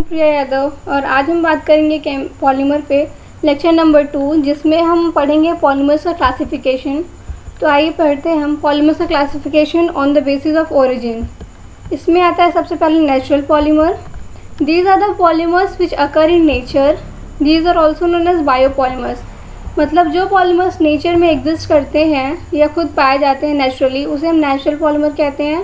प्रिया यादव और आज हम बात करेंगे पॉलीमर पे लेक्चर नंबर 2, जिसमें हम पढ़ेंगे पॉलीमर्स का क्लासिफिकेशन। तो आइए पढ़ते हैं हम पॉलीमर्स का classification on the basis of origin. इसमें आता है सबसे पहले natural polymer. These are the polymers which occur in nature, these are also known as biopolymers. मतलब जो पॉलीमर्स नेचर में एग्जिस्ट करते हैं या खुद पाए जाते हैं नेचुरली, उसे हम नेचुरल पॉलीमर कहते हैं।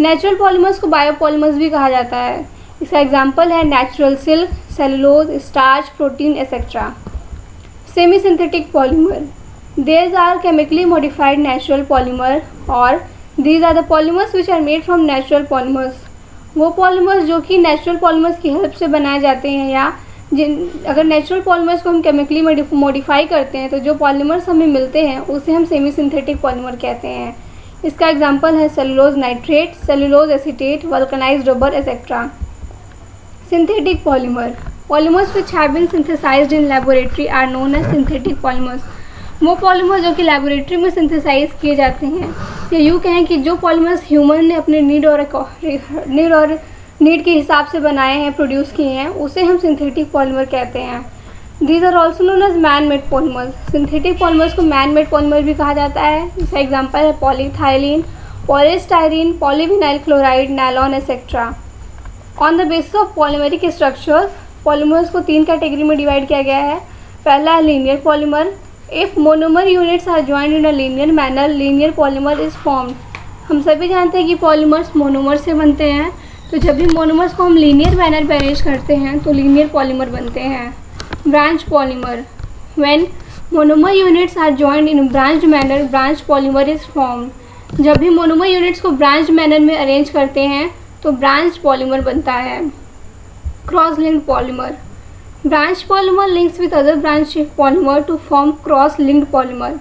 नेचुरल पॉलीमर्स को बायोपॉलीमर्स भी कहा जाता है। इसका एग्जाम्पल है natural silk, cellulose, starch, protein etcetera. Semi synthetic polymer, these are chemically modified natural polymer और these are the polymers which are made from natural polymers. वो पॉलीमर्स जो कि नेचुरल पॉलीमर्स की हेल्प से बनाए जाते हैं, या अगर नेचुरल पॉलीमर्स को हम केमिकली मॉडिफाई करते हैं तो जो पॉलीमर्स हमें मिलते हैं उसे हम सेमी सिंथेटिक पॉलीमर कहते हैं। इसका एग्जाम्पल है cellulose nitrate, cellulose acetate, vulcanised rubber etcetera. Synthetic polymer, polymers which have been synthesised in laboratory are known as synthetic polymers. वो पॉलीमर जो कि लेबोरेटरी में सिंथेसाइज किए जाते हैं, या यूँ कहें कि जो पॉलीमर्स ह्यूमन ने अपने नीड के हिसाब से बनाए हैं, प्रोड्यूस किए हैं, उसे हम सिंथेटिक पॉलीमर कहते हैं। These are also known as man made polymers. Synthetic polymers को मैन मेड पॉलीमर भी कहा जाता है। इसका एग्जाम्पल है polyethylene, polystyrene, polyvinyl chloride, nylon etcetera. On the basis of polymeric structures, polymers को 3 कैटेगरी में डिवाइड किया गया है। पहला है linear polymer. If monomer units are joined in a linear manner, linear polymer is formed. हम सभी जानते हैं कि पॉलीमर्स मोनोमर से बनते हैं, तो जब भी मोनोमर्स को हम लीनियर मैनर पे अरेंज करते हैं तो लीनियर पॉलीमर बनते हैं। Branch polymer, when monomer units are joined in branch manner, branch polymer is formed. जब भी मोनोमर यूनिट्स को ब्रांच मैनर में अरेंज करते हैं तो ब्रांच पॉलीमर बनता है। Cross linked polymer, branch polymer links with other branch polymer to form cross linked polymer.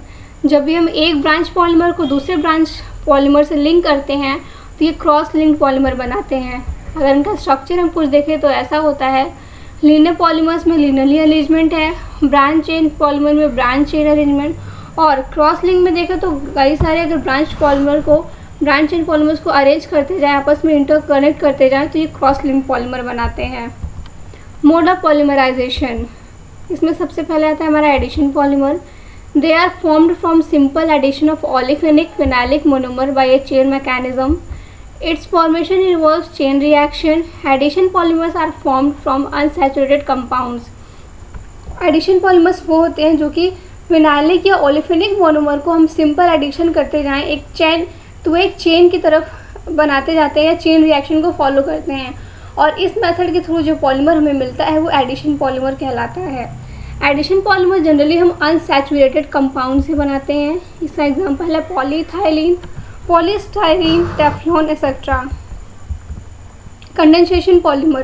जब भी हम एक ब्रांच पॉलीमर को दूसरे ब्रांच पॉलीमर से लिंक करते हैं तो ये क्रॉस लिंक्ड पॉलीमर बनाते हैं। अगर इनका स्ट्रक्चर हम कुछ देखें तो ऐसा होता है, लीनियर पॉलीमर्स में लीनियरली अरेंजमेंट है, ब्रांच चेन पॉलीमर में ब्रांच चेन अरेंजमेंट, और क्रॉस लिंक में देखें तो कई सारे अगर ब्रांच चेन पॉलीमर्स को अरेंज करते जाएं, आपस में इंटरकनेक्ट करते जाएं, तो ये क्रॉस लिंक पॉलीमर बनाते हैं। मोड ऑफ पॉलीमराइजेशन, इसमें सबसे पहले आता है हमारा addition polymer. They are formed from simple addition of olefinic phenylic monomer by a chain mechanism. Its formation involves chain reaction. Addition polymers are formed from unsaturated compounds. Addition polymers वो होते हैं जो कि फिनाइलिक या ओलेफेनिक monomer को हम simple addition करते जाएं, एक चेन की तरफ बनाते जाते हैं या चेन रिएक्शन को फॉलो करते हैं, और इस मेथड के थ्रू जो पॉलीमर हमें मिलता है वो एडिशन पॉलीमर कहलाता है। एडिशन पॉलीमर जनरली हम अनसैचुरेटेड कंपाउंड से बनाते हैं। इसका एग्जाम्पल है polyethylene, polystyrene, Teflon, etc. Condensation polymer,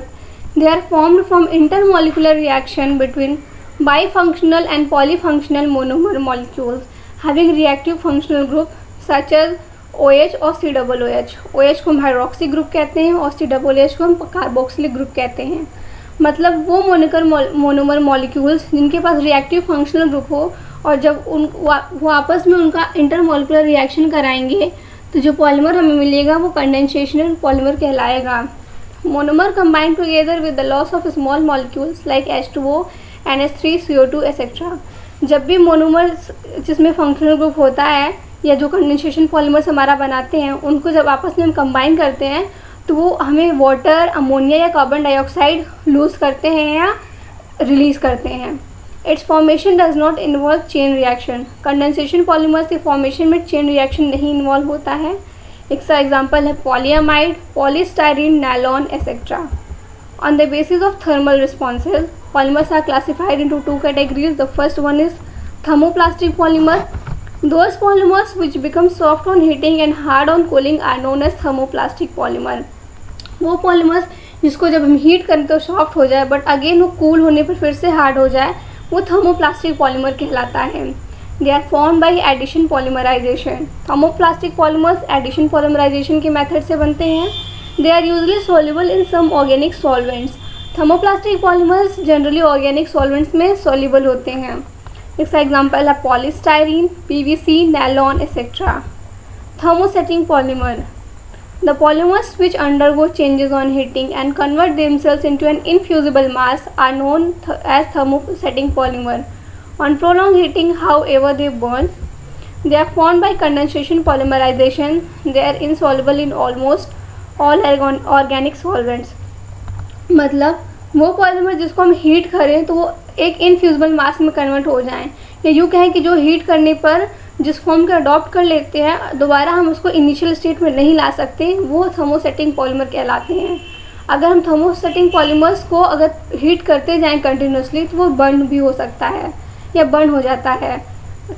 they are formed from intermolecular reaction between bifunctional and polyfunctional monomer molecules having reactive functional group such as OH और COOH। OH को हम hydroxy group कहते हैं और COOH को हम carboxylic group कहते हैं। मतलब वो मोनोमर मॉलिक्यूल्स जिनके पास रिएक्टिव फंक्शनल ग्रुप हो, और जब वो आपस में उनका इंटरमोलिकुलर रिएक्शन कराएंगे तो जो पॉलीमर हमें मिलेगा वो कंडेंसेशन पॉलीमर कहलाएगा। Monomer combine together with the loss of small molecules like H2O, NH3, CO2 etcetera. जब भी मोनोमर जिसमें फंक्शनल ग्रुप होता है या जो कंडेंसेशन पॉलीमर्स हमारा बनाते हैं, उनको जब आपस में हम कंबाइन करते हैं तो वो हमें वाटर, अमोनिया या कार्बन डाइऑक्साइड लूज़ करते हैं या रिलीज़ करते हैं। Its formation does not involve chain reaction. Condensation polymers के फॉर्मेशन में चेन रिएक्शन नहीं इन्वॉल्व होता है। इसका एग्जाम्पल है polyamide, polystyrene, nylon etcetera. On the basis of thermal responses, polymers are classified into 2 categories. The first one is thermoplastic polymer. Those polymers which become soft on heating and hard on cooling are known as thermoplastic polymer. वो polymers जिसको जब हम heat करें तो soft हो जाए, but again वो cool होने पर फिर से हार्ड हो जाए, वो थर्मोप्लास्टिक पॉलीमर कहलाता है। They are form by addition polymerisation. Thermoplastic polymers addition polymerisation के मेथड से बनते हैं। They are usually soluble in some organic solvents. Thermoplastic polymers generally organic solvents में सॉल्युबल होते हैं। इसका एग्जाम्पल है polystyrene, PVC, nylon etcetera. Thermosetting polymer, The polymers which undergo changes on heating and convert themselves into an infusible mass are known as thermosetting polymer. On prolonged heating, however, they burn. They are formed by condensation polymerization. They are insoluble in almost all organic solvents. मतलब वो polymer जिसको हम heat करें तो वो एक infusible मास में convert हो जाएं, या यूँ कहें कि जो हीट करने पर जिस फॉर्म को अडॉप्ट कर लेते हैं दोबारा हम उसको इनिशियल स्टेट में नहीं ला सकते, वो थर्मोसेटिंग पॉलीमर कहलाते हैं। अगर हम थर्मोसेटिंग पॉलीमर्स को अगर हीट करते जाएं कंटिन्यूसली तो वो बर्न भी हो सकता है या बर्न हो जाता है।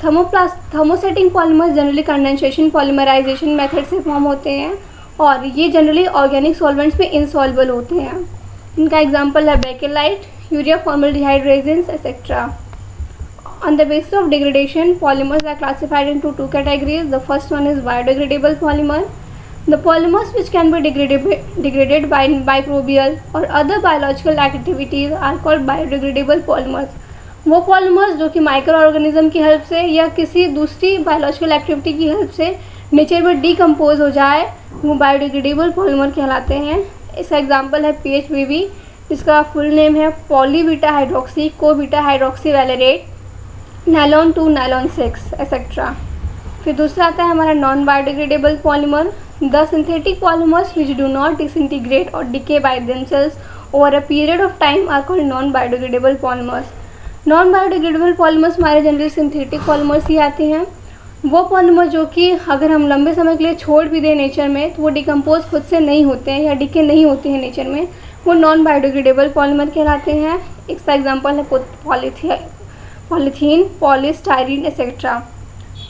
Thermosetting polymers generally condensation polymerisation method से फॉर्म होते हैं और ये जनरली ऑर्गेनिक सॉल्वेंट्स में इनसॉल्युबल होते हैं। इनका एग्जांपल है Bakelite, urea formaldehyde resins etcetera. On the basis of degradation, polymers are classified into two categories. The first one is biodegradable polymer. The polymers which can be degraded by microbial or other biological activities are called biodegradable polymers. वो polymers जो कि micro organism की help से या किसी दूसरी biological activity की help से नेचर में डिकम्पोज हो जाए वो बायोडिग्रेडेबल पॉलीमर कहलाते हैं। इसका एग्जांपल है PHBB, इसका फुल नेम है poly beta hydroxy co beta hydroxy valerate, nylon 2 nylon 6 etcetera. फिर दूसरा आता है हमारा non biodegradable polymer. The synthetic polymers which do not disintegrate और decay by themselves over a period of time are called non biodegradable polymers. Non biodegradable polymers हमारे generally synthetic polymers ही आते हैं। वो पॉलीमर जो कि अगर हम लंबे समय के लिए छोड़ भी दें नेचर में तो वो डिकम्पोज खुद से नहीं होते हैं या डिके नहीं होते हैं नेचर में, वो नॉन बायोडिग्रेडेबल पॉलीमर कहलाते हैं। इसका एग्जांपल है पॉलीथीन, पॉलीस्टाइरीन एक्सेट्रा।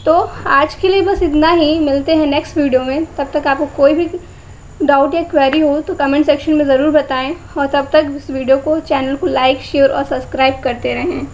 तो आज के लिए बस इतना ही, मिलते हैं नेक्स्ट वीडियो में। तब तक आपको कोई भी डाउट या क्वेरी हो तो कमेंट सेक्शन में ज़रूर बताएं और तब तक इस वीडियो को चैनल को लाइक शेयर और सब्सक्राइब करते रहें।